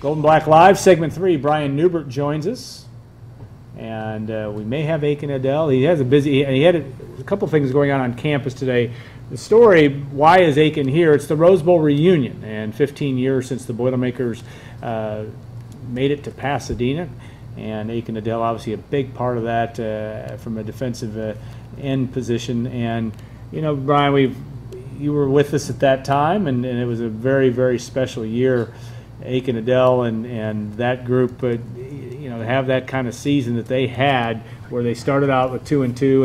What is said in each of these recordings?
Golden Black Live, segment 3. Brian Newbert joins us, and we may have Aiken Adele. He has he had a couple things going on campus today. The story, why is Aiken here? It's the Rose Bowl reunion, and 15 years since the Boilermakers made it to Pasadena, and Aiken Adele obviously a big part of that from a defensive end position. And you know, Brian, you were with us at that time, and it was a very, very special year. Aiken Adele and that group, you know, have that kind of season that they had, where they started out with 2-2,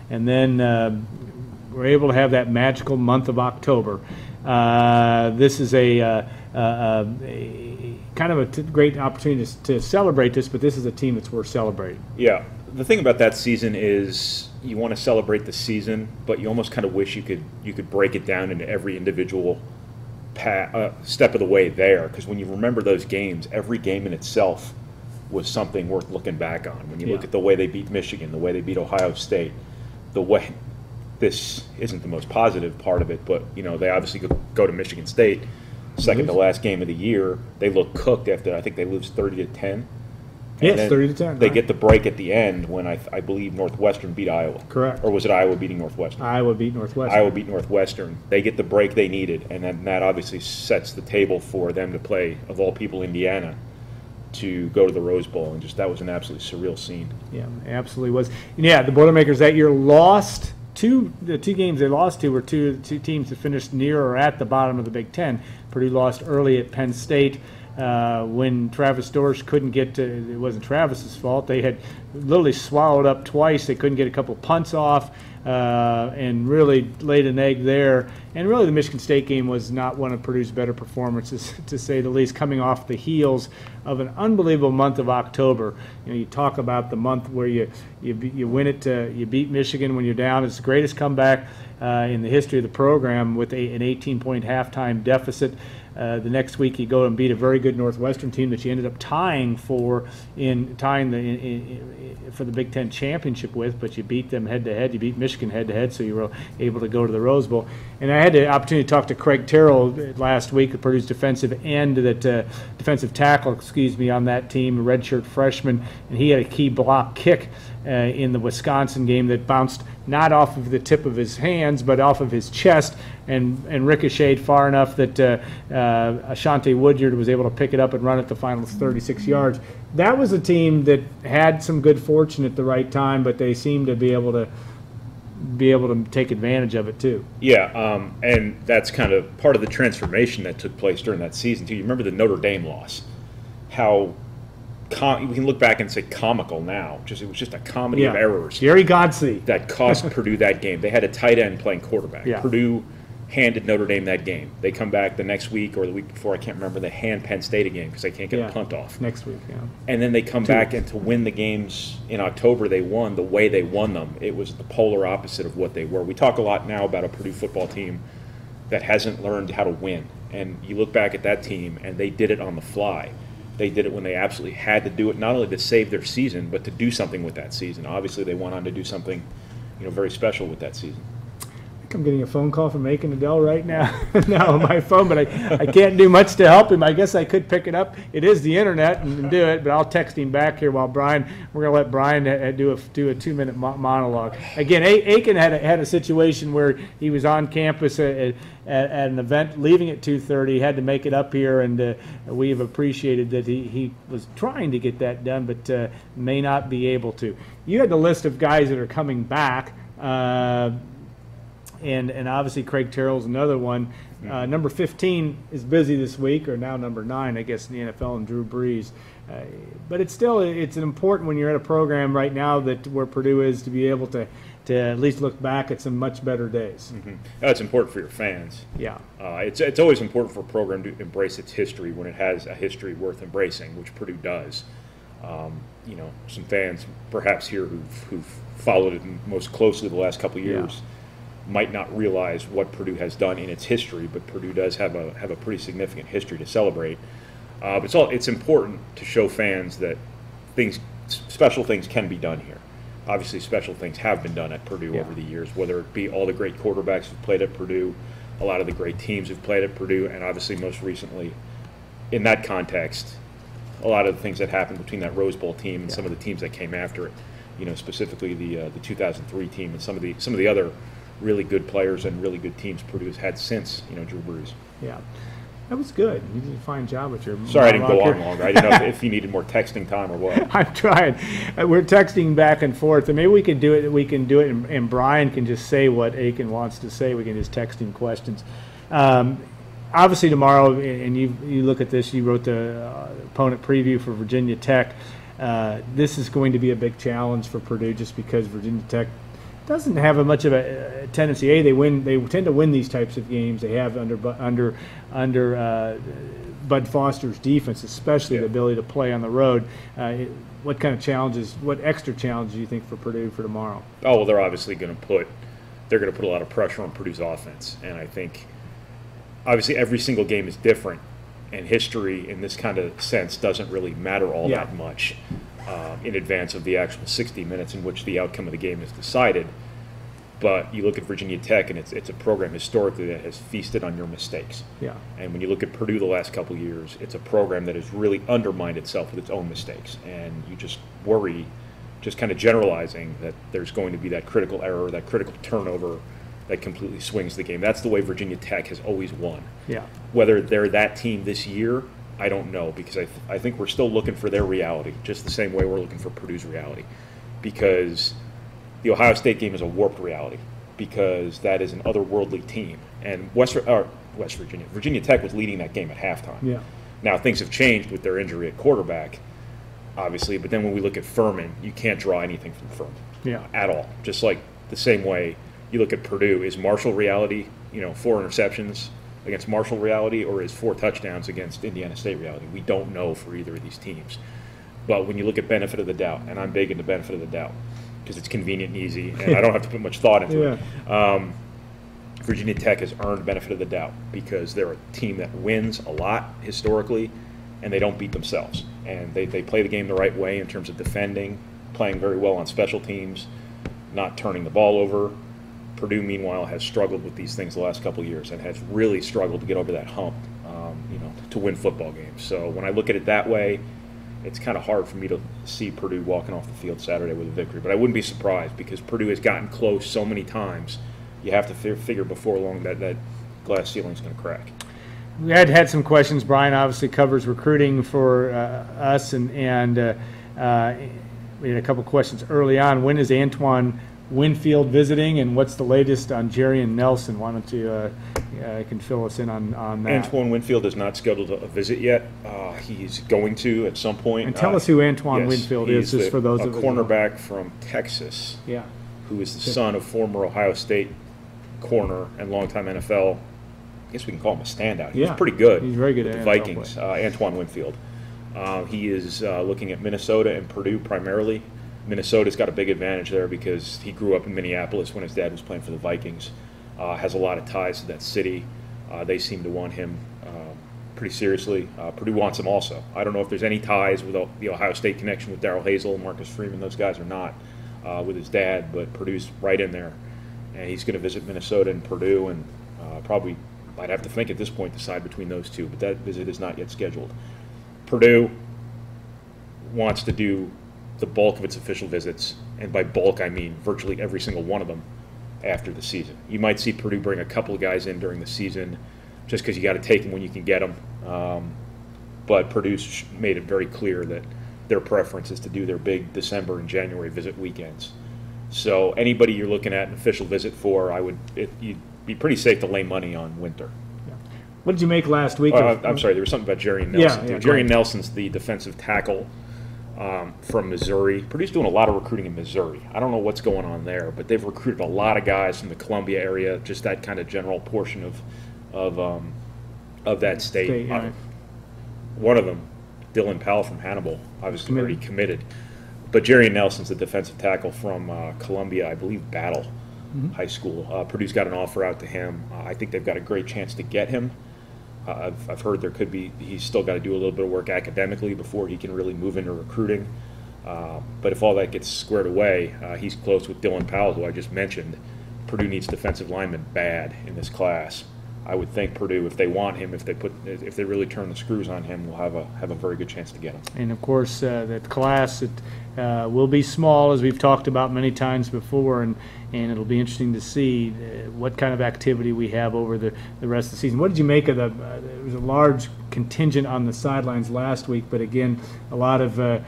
and then were able to have that magical month of October. This is a kind of a great opportunity to celebrate this, but this is a team that's worth celebrating. Yeah, the thing about that season is you want to celebrate the season, but you almost kind of wish you could break it down into every individual step of the way there, because when you remember those games, every game in itself was something worth looking back on. When you look at the way they beat Michigan, the way they beat Ohio State, the way this isn't the most positive part of it, but you know, they obviously go to Michigan State, second to last game of the year. They look cooked after, I think they lose 30-10. Yes, 30-10. They get the break at the end when I believe Northwestern beat Iowa. Correct. Or was it Iowa beating Northwestern? Iowa beat Northwestern. Iowa beat Northwestern. They get the break they needed, and then that obviously sets the table for them to play, of all people, Indiana, to go to the Rose Bowl. And just that was an absolutely surreal scene. Yeah, absolutely was. Yeah, the Boilermakers that year lost the two games they lost to were two teams that finished near or at the bottom of the Big Ten. Purdue lost early at Penn State. When Travis Dorsch couldn't get to, it wasn't Travis's fault. They had literally swallowed up twice. They couldn't get a couple punts off and really laid an egg there. And really the Michigan State game was not one of Purdue's better performances, to say the least, coming off the heels of an unbelievable month of October. You know, you talk about the month where you win it, you beat Michigan when you're down. It's the greatest comeback in the history of the program with an 18-point halftime deficit. The next week you go and beat a very good Northwestern team that you ended up tying for the Big Ten championship with, but you beat them head-to-head. You beat Michigan head-to-head, so you were able to go to the Rose Bowl. And I had the opportunity to talk to Craig Terrell last week, the Purdue's defensive tackle, on that team, a redshirt freshman, and he had a key block kick in the Wisconsin game that bounced not off of the tip of his hands, but off of his chest and ricocheted far enough that Ashante Woodyard was able to pick it up and run it the final 36 yards. That was a team that had some good fortune at the right time, but they seemed to be able to take advantage of it too. Yeah, and that's kind of part of the transformation that took place during that season too. You remember the Notre Dame loss? How we can look back and say comical now. It was just a comedy of errors. Jerry Godsey that cost Purdue that game. They had a tight end playing quarterback. Yeah. Purdue handed Notre Dame that game. They come back the next week or the week before, I can't remember, they hand Penn State a game because they can't get a punt off. Next week, yeah. And then they come back, and to win the games in October they won the way they won them. It was the polar opposite of what they were. We talk a lot now about a Purdue football team that hasn't learned how to win. And you look back at that team, and they did it on the fly. They did it when they absolutely had to do it, not only to save their season, but to do something with that season. Obviously, they went on to do something, very special with that season. I think I'm getting a phone call from Aiken Adele right now, on my phone, but I can't do much to help him. I guess I could pick it up. It is the internet and do it, but I'll text him back here while we're going to let Brian do a 2-minute monologue. Again, Aiken had a situation where he was on campus at an event, leaving at 2:30, had to make it up here, and we have appreciated that he was trying to get that done, but may not be able to. You had the list of guys that are coming back, and obviously Craig Terrell's another one. Number 15 is busy this week, or now number 9, I guess, in the NFL, and Drew Brees. But it's important when you're at a program right now where Purdue is to be able to at least look back at some much better days. Mm-hmm. That's important for your fans. Yeah. It's always important for a program to embrace its history when it has a history worth embracing, which Purdue does. Some fans perhaps here who've followed it most closely the last couple of years might not realize what Purdue has done in its history, but Purdue does have a pretty significant history to celebrate. It's important to show fans that special things can be done here. Obviously, special things have been done at Purdue over the years, whether it be all the great quarterbacks who've played at Purdue, a lot of the great teams who've played at Purdue, and obviously most recently in that context, a lot of the things that happened between that Rose Bowl team and some of the teams that came after it, specifically the 2003 team and some of the other really good players and really good teams Purdue has had since Drew Brees. Yeah. That was good. You did a fine job with your. Sorry, I didn't go on longer. I didn't know if you needed more texting time or what. I'm trying. We're texting back and forth, and maybe we can do it. And Brian can just say what Aiken wants to say. We can just text him questions. Obviously, tomorrow, and you look at this. You wrote the opponent preview for Virginia Tech. This is going to be a big challenge for Purdue, just because Virginia Tech doesn't have much of a tendency. They tend to win these types of games. They have under Bud Foster's defense, especially the ability to play on the road. What kind of challenges? What extra challenges do you think for Purdue for tomorrow? Oh well, they're obviously going to put a lot of pressure on Purdue's offense, and I think obviously every single game is different, and history in this kind of sense doesn't really matter all that much. In advance of the actual 60 minutes in which the outcome of the game is decided. But you look at Virginia Tech, and it's a program historically that has feasted on your mistakes. Yeah. And when you look at Purdue the last couple of years, it's a program that has really undermined itself with its own mistakes. And you just worry, just kind of generalizing, that there's going to be that critical error, that critical turnover that completely swings the game. That's the way Virginia Tech has always won. Yeah. Whether they're that team this year, I don't know, because I think we're still looking for their reality, just the same way we're looking for Purdue's reality. Because the Ohio State game is a warped reality, because that is an otherworldly team. And Virginia Tech was leading that game at halftime. Yeah. Now, things have changed with their injury at quarterback, obviously, but then when we look at Furman, you can't draw anything from Furman at all. Just like the same way you look at Purdue, is Marshall reality, 4 interceptions against Marshall reality, or is 4 touchdowns against Indiana State reality? We don't know for either of these teams. But when you look at benefit of the doubt, and I'm big into benefit of the doubt because it's convenient and easy, and I don't have to put much thought into it. Virginia Tech has earned benefit of the doubt because they're a team that wins a lot historically, and they don't beat themselves. And they play the game the right way in terms of defending, playing very well on special teams, not turning the ball over. Purdue, meanwhile, has struggled with these things the last couple of years and has really struggled to get over that hump, to win football games. So when I look at it that way, it's kind of hard for me to see Purdue walking off the field Saturday with a victory. But I wouldn't be surprised, because Purdue has gotten close so many times. You have to figure before long that glass ceiling's going to crack. We had some questions. Brian obviously covers recruiting for us, and we had a couple questions early on. When is Antoine Winfield visiting, and what's the latest on Jarian Nelson? Why don't you can fill us in on that? Antoine Winfield is not scheduled a visit yet. He's going to at some point. And tell us who Antoine Winfield is, just for those of us. A cornerback from Texas. Yeah. Who is the son of former Ohio State corner and longtime NFL. I guess we can call him a standout. He was pretty good. He's very good with at the Vikings. Antoine Winfield. He is looking at Minnesota and Purdue primarily. Minnesota's got a big advantage there because he grew up in Minneapolis when his dad was playing for the Vikings. Has a lot of ties to that city. They seem to want him pretty seriously. Purdue wants him also. I don't know if there's any ties with the Ohio State connection with Darrell Hazel, Marcus Freeman. Those guys are not with his dad, but Purdue's right in there. And he's going to visit Minnesota and Purdue, and probably, I'd have to think at this point, decide between those two. But that visit is not yet scheduled. Purdue wants to do the bulk of its official visits, and by bulk I mean virtually every single one of them, after the season. You might see Purdue bring a couple of guys in during the season just because you got to take them when you can get them. But Purdue's made it very clear that their preference is to do their big December and January visit weekends. So anybody you're looking at an official visit for, you'd be pretty safe to lay money on Winter. What did you make last week? I'm sorry, there was something about Jarian Nelson. Jarian Nelson's the defensive tackle from Missouri. Purdue's doing a lot of recruiting in Missouri. I don't know what's going on there, but they've recruited a lot of guys from the Columbia area, just that kind of general portion of that state. One of them, Dylan Powell from Hannibal, obviously already committed. But Jarian Nelson's the defensive tackle from Columbia, I believe Battle High School. Purdue's got an offer out to him. I think they've got a great chance to get him. I've heard he's still got to do a little bit of work academically before he can really move into recruiting. But if all that gets squared away, he's close with Dylan Powell, who I just mentioned. Purdue needs defensive linemen bad in this class. I would think Purdue, if they want him, if they really turn the screws on him, will have a very good chance to get him. And of course, that class will be small, as we've talked about many times before, and it'll be interesting to see what kind of activity we have over the rest of the season. What did you make of there was a large contingent on the sidelines last week, but again, a lot of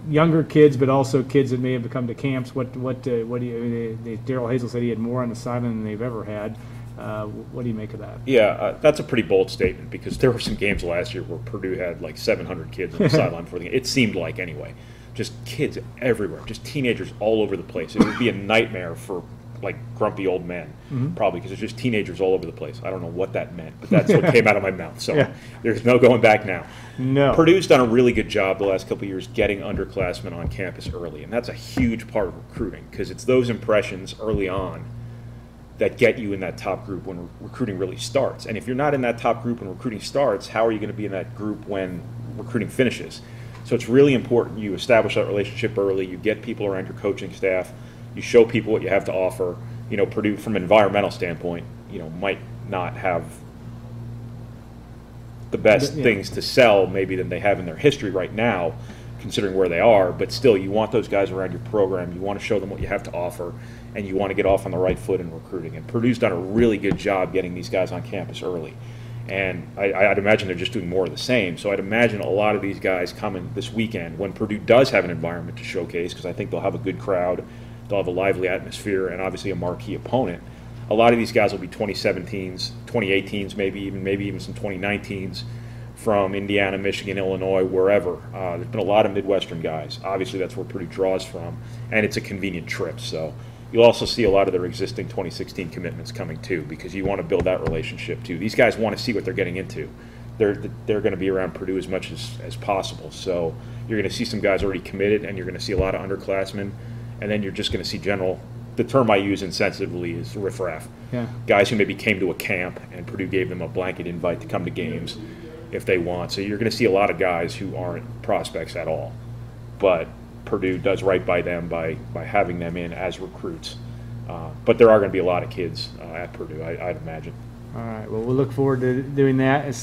younger kids, but also kids that may have come to camps. What do you? Daryl Hazel said he had more on the sideline than they've ever had. What do you make of that? Yeah, that's a pretty bold statement, because there were some games last year where Purdue had like 700 kids on the sideline before the game. It seemed like, anyway. Just kids everywhere, just teenagers all over the place. It would be a nightmare for like grumpy old men, probably, because there's just teenagers all over the place. I don't know what that meant, but that's what came out of my mouth. So there's no going back now. No. Purdue's done a really good job the last couple of years getting underclassmen on campus early, and that's a huge part of recruiting, because it's those impressions early on that get you in that top group when recruiting really starts. And if you're not in that top group when recruiting starts, how are you going to be in that group when recruiting finishes? So it's really important you establish that relationship early, you get people around your coaching staff, you show people what you have to offer. You know, Purdue, from an environmental standpoint, might not have the best things to sell maybe than they have in their history right now, considering where they are, but still you want those guys around your program, you want to show them what you have to offer, and you want to get off on the right foot in recruiting. And Purdue's done a really good job getting these guys on campus early. And I'd imagine they're just doing more of the same. So I'd imagine a lot of these guys coming this weekend when Purdue does have an environment to showcase, because I think they'll have a good crowd, they'll have a lively atmosphere, and obviously a marquee opponent. A lot of these guys will be 2017s, 2018s, maybe even some 2019s from Indiana, Michigan, Illinois, wherever. There's been a lot of Midwestern guys. Obviously that's where Purdue draws from, and it's a convenient trip. So you'll also see a lot of their existing 2016 commitments coming too, because you want to build that relationship too. These guys want to see what they're getting into. They're going to be around Purdue as much as possible. So you're going to see some guys already committed, and you're going to see a lot of underclassmen, and then you're just going to see general, the term I use insensitively is riffraff. Yeah. Guys who maybe came to a camp and Purdue gave them a blanket invite to come to games if they want. So you're going to see a lot of guys who aren't prospects at all, but Purdue does right by them by having them in as recruits. But there are going to be a lot of kids at Purdue, I'd imagine. All right. Well, we'll look forward to doing that,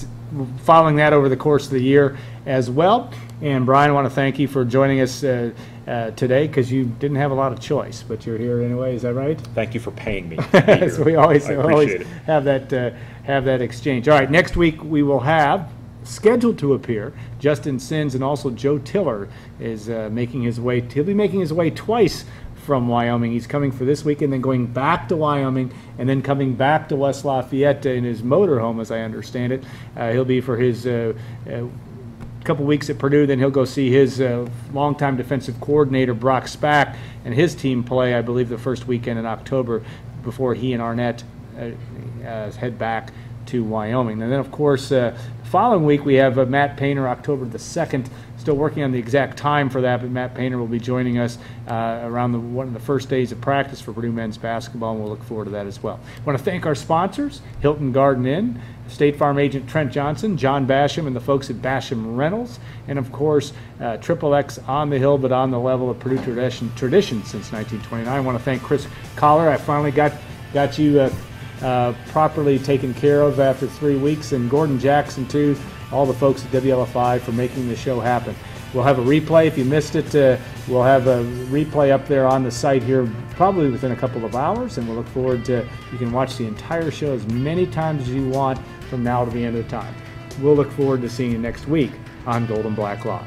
following that over the course of the year as well. And Brian, I want to thank you for joining us today, because you didn't have a lot of choice, but you're here anyway. Is that right? Thank you for paying me. So we always have that exchange. All right. Next week we will have, scheduled to appear, Justin Sins, and also Joe Tiller is making his way. He'll be making his way twice from Wyoming. He's coming for this week and then going back to Wyoming and then coming back to West Lafayette in his motorhome, as I understand it. He'll be for his couple weeks at Purdue. Then he'll go see his longtime defensive coordinator Brock Spack and his team play, I believe, the first weekend in October before he and Arnett head back to Wyoming. And then, of course, following week we have Matt Painter, October the 2nd. Still working on the exact time for that, but Matt Painter will be joining us around one of the first days of practice for Purdue men's basketball, and we'll look forward to that as well. I want to thank our sponsors, Hilton Garden Inn, State Farm agent Trent Johnson, John Basham, and the folks at Basham Reynolds, and of course Triple X on the hill but on the level of Purdue tradition since 1929. I want to thank Chris Collar. I finally got you properly taken care of after 3 weeks, and Gordon Jackson too, all the folks at WLFI for making the show happen. We'll have a replay. If you missed it, we'll have a replay up there on the site here probably within a couple of hours, and we'll look forward to, you can watch the entire show as many times as you want from now to the end of the time. We'll look forward to seeing you next week on Gold and Black Live.